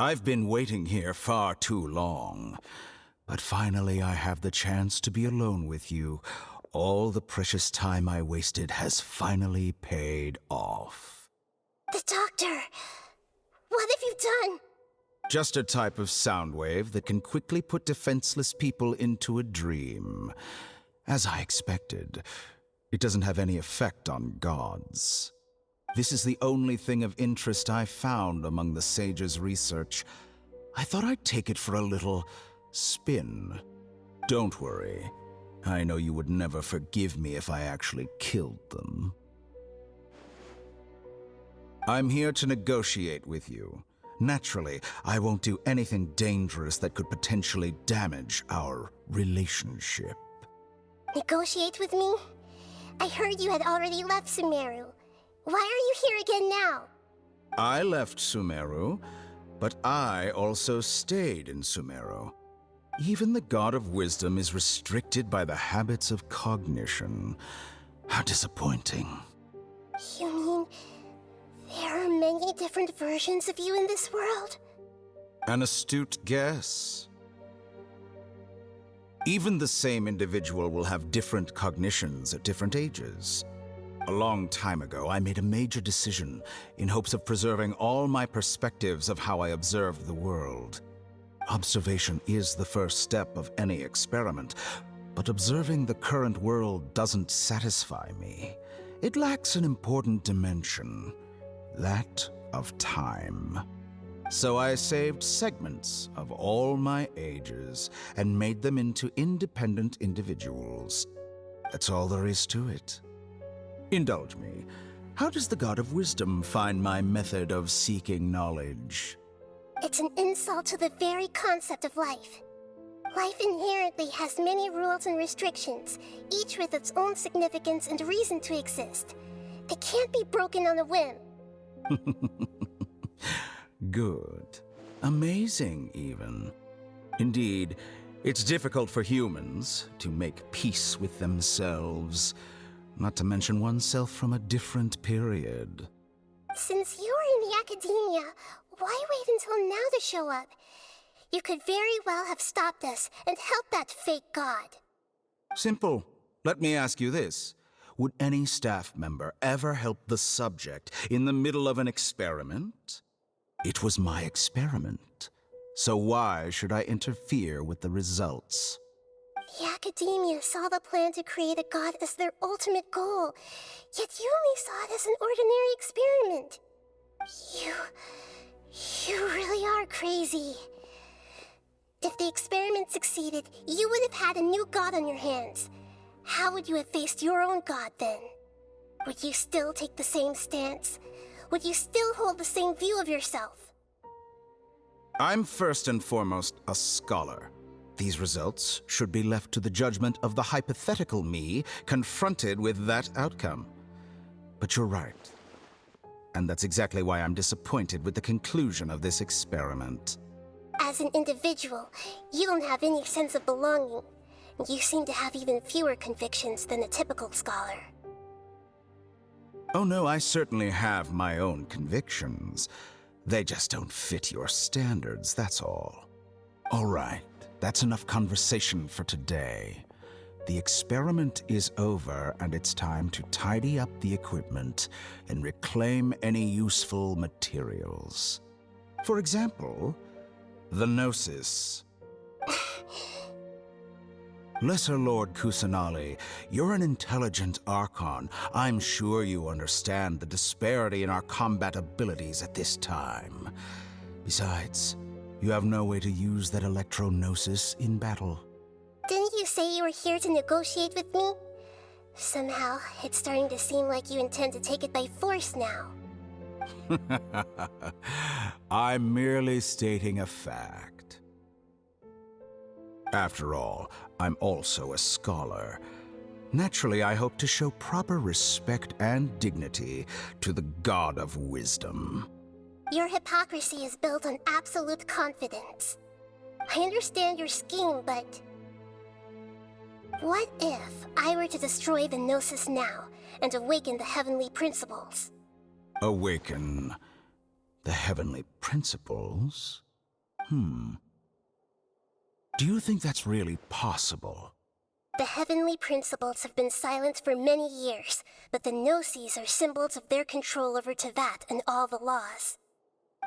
I've been waiting here far too long. But finally I have the chance to be alone with you. All the precious time I wasted has finally paid off. The Doctor! What have you done? Just a type of sound wave that can quickly put defenseless people into a dream. As I expected, it doesn't have any effect on gods. This is the only thing of interest I found among the sage's research. I thought I'd take it for a little spin. Don't worry. I know you would never forgive me if I actually killed them. I'm here to negotiate with you. Naturally, I won't do anything dangerous that could potentially damage our relationship. Negotiate with me? I heard you had already left Sumeru. Why are you here again now? I left Sumeru, but I also stayed in Sumeru. Even the God of Wisdom is restricted by the habits of cognition. How disappointing. You mean there are many different versions of you in this world? An astute guess. Even the same individual will have different cognitions at different ages. A long time ago, I made a major decision in hopes of preserving all my perspectives of how I observed the world. Observation is the first step of any experiment, but observing the current world doesn't satisfy me. It lacks an important dimension, that of time. So I saved segments of all my ages and made them into independent individuals. That's all there is to it. Indulge me. How does the God of Wisdom find my method of seeking knowledge? It's an insult to the very concept of life. Life inherently has many rules and restrictions, each with its own significance and reason to exist. They can't be broken on a whim. Good. Amazing, even. Indeed, it's difficult for humans to make peace with themselves, not to mention oneself from a different period. Since you're in the academia, why wait until now to show up? You could very well have stopped us and helped that fake god. Simple. Let me ask you this. Would any staff member ever help the subject in the middle of an experiment? It was my experiment. So why should I interfere with the results? The academia saw the plan to create a god as their ultimate goal, yet you only saw it as an ordinary experiment. You really are crazy. If the experiment succeeded, you would have had a new god on your hands. How would you have faced your own god then? Would you still take the same stance? Would you still hold the same view of yourself? I'm first and foremost a scholar. These results should be left to the judgment of the hypothetical me confronted with that outcome. But you're right. And that's exactly why I'm disappointed with the conclusion of this experiment. As an individual, you don't have any sense of belonging. You seem to have even fewer convictions than a typical scholar. Oh no, I certainly have my own convictions. They just don't fit your standards, that's all. All right, that's enough conversation for today. The experiment is over, and it's time to tidy up the equipment and reclaim any useful materials. For example, the Gnosis. Lesser Lord Kusanali, you're an intelligent Archon. I'm sure you understand the disparity in our combat abilities at this time. Besides, you have no way to use that Electro-Gnosis in battle. Didn't you say you were here to negotiate with me? Somehow, it's starting to seem like you intend to take it by force now. I'm merely stating a fact. After all, I'm also a scholar. Naturally, I hope to show proper respect and dignity to the God of Wisdom. Your hypocrisy is built on absolute confidence. I understand your scheme, but... what if I were to destroy the Gnosis now and awaken the heavenly principles? Awaken the heavenly principles? Do you think that's really possible? The heavenly principles have been silent for many years, but the Gnosis are symbols of their control over Tevat and all the laws.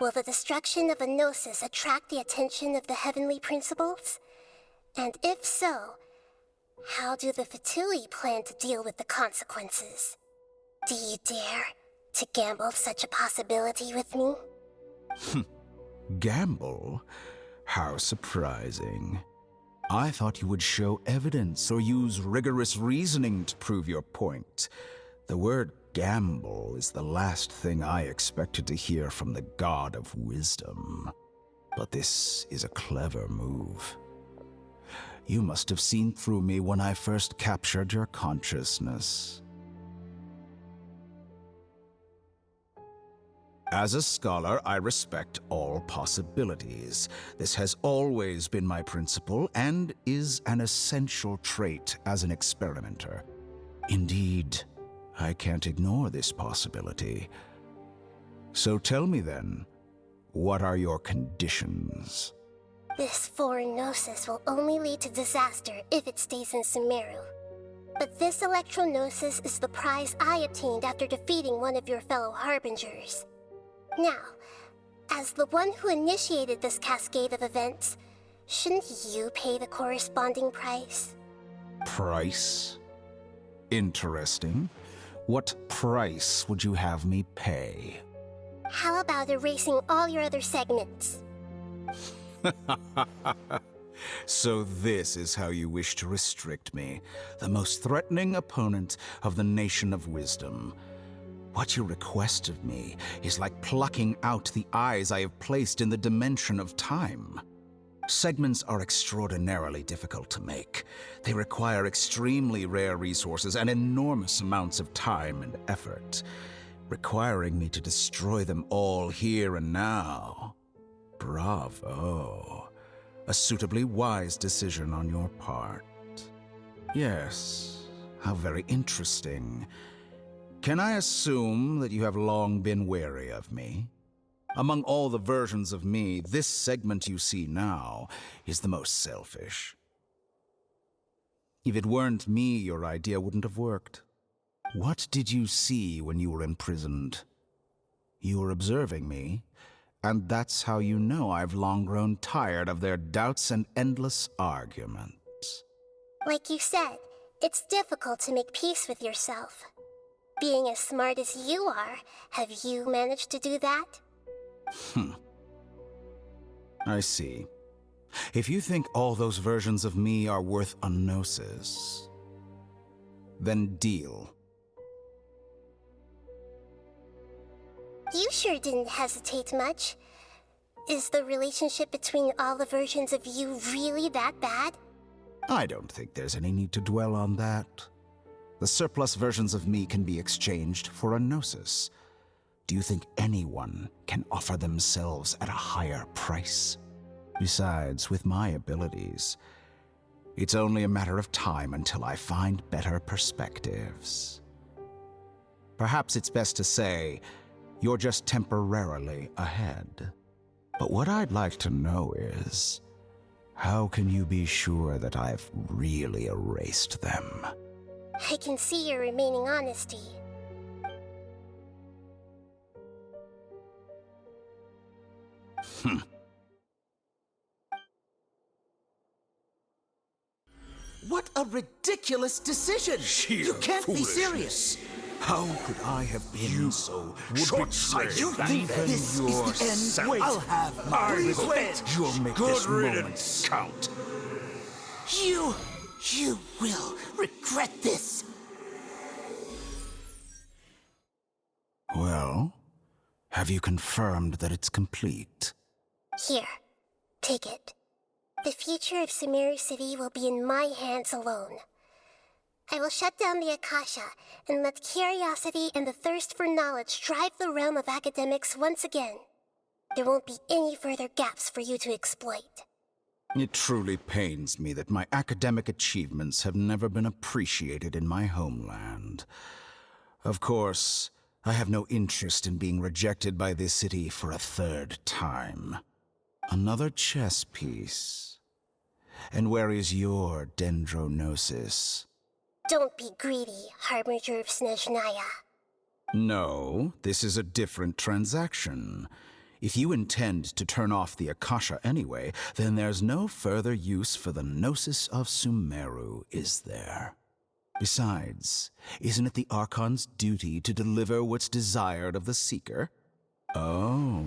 Will the destruction of a Gnosis attract the attention of the heavenly principles? And if so, how do the Fatui plan to deal with the consequences? Do you dare to gamble such a possibility with me? Gamble? How surprising. I thought you would show evidence or use rigorous reasoning to prove your point. The word gamble is the last thing I expected to hear from the God of Wisdom. But this is a clever move. You must have seen through me when I first captured your consciousness. As a scholar, I respect all possibilities. This has always been my principle and is an essential trait as an experimenter. Indeed, I can't ignore this possibility. So tell me then, what are your conditions? This foreign Gnosis will only lead to disaster if it stays in Sumeru. But this Electro-Gnosis is the prize I obtained after defeating one of your fellow Harbingers. Now, as the one who initiated this cascade of events, shouldn't you pay the corresponding price? Price? Interesting. What price would you have me pay? How about erasing all your other segments? So this is how you wish to restrict me, the most threatening opponent of the Nation of Wisdom. What you request of me is like plucking out the eyes I have placed in the dimension of time. Segments are extraordinarily difficult to make. They require extremely rare resources and enormous amounts of time and effort, requiring me to destroy them all here and now. Bravo. A suitably wise decision on your part. Yes, how very interesting. Can I assume that you have long been wary of me? Among all the versions of me, this segment you see now is the most selfish. If it weren't me, your idea wouldn't have worked. What did you see when you were imprisoned? You were observing me, and that's how you know I've long grown tired of their doubts and endless arguments. Like you said, it's difficult to make peace with yourself. Being as smart as you are, have you managed to do that? I see. If you think all those versions of me are worth a gnosis, then deal. You sure didn't hesitate much. Is the relationship between all the versions of you really that bad? I don't think there's any need to dwell on that. The surplus versions of me can be exchanged for a gnosis. Do you think anyone can offer themselves at a higher price? Besides, with my abilities, it's only a matter of time until I find better perspectives. Perhaps it's best to say, you're just temporarily ahead. But what I'd like to know is, how can you be sure that I've really erased them? I can see your remaining honesty. What a ridiculous decision! You can't be serious! How could I have been so short-sighted? You think this is the end? Wait, I'll have my revenge! You'll make this moment count. You will regret this! Well, have you confirmed that it's complete? Here, take it. The future of Sumeru City will be in my hands alone. I will shut down the Akasha and let curiosity and the thirst for knowledge drive the realm of academics once again. There won't be any further gaps for you to exploit. It truly pains me that my academic achievements have never been appreciated in my homeland. Of course, I have no interest in being rejected by this city for a third time. Another chess piece. And where is your dendronosis? Don't be greedy, Harbinger of Snezhnaya. No, this is a different transaction. If you intend to turn off the Akasha anyway, then there's no further use for the Gnosis of Sumeru, is there? Besides, isn't it the Archon's duty to deliver what's desired of the Seeker? Oh,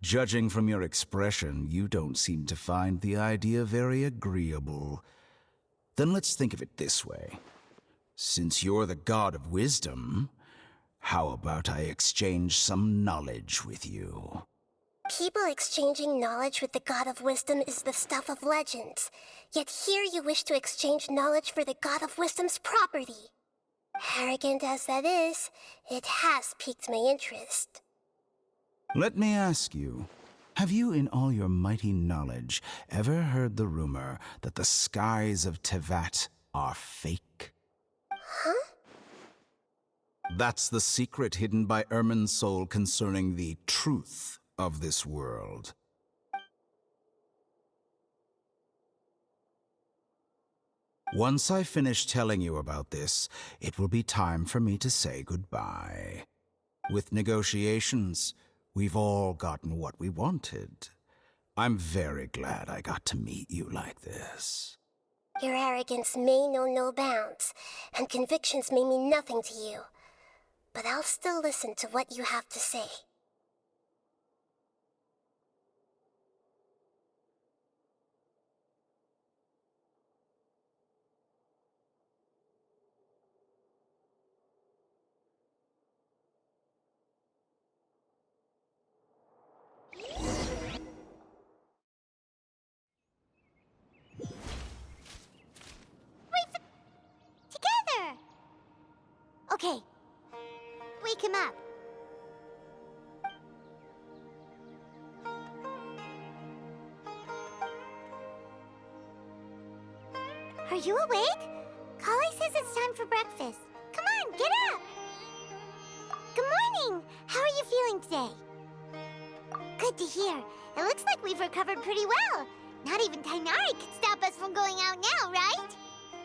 judging from your expression, you don't seem to find the idea very agreeable. Then let's think of it this way. Since you're the god of wisdom, how about I exchange some knowledge with you? People exchanging knowledge with the God of Wisdom is the stuff of legends. Yet here you wish to exchange knowledge for the God of Wisdom's property. Arrogant as that is, it has piqued my interest. Let me ask you, have you in all your mighty knowledge ever heard the rumor that the skies of Tevat are fake? Huh? That's the secret hidden by Ermin's soul concerning the truth of this world. Once I finish telling you about this, it will be time for me to say goodbye. With negotiations, we've all gotten what we wanted. I'm very glad I got to meet you like this. Your arrogance may know no bounds, and convictions may mean nothing to you. But I'll still listen to what you have to say. Together! Okay. Wake him up. Are you awake? Kali says it's time for breakfast. Come on, get up! Good morning! How are you feeling today? Good to hear. It looks like we've recovered pretty well. Not even Tainari could stop us from going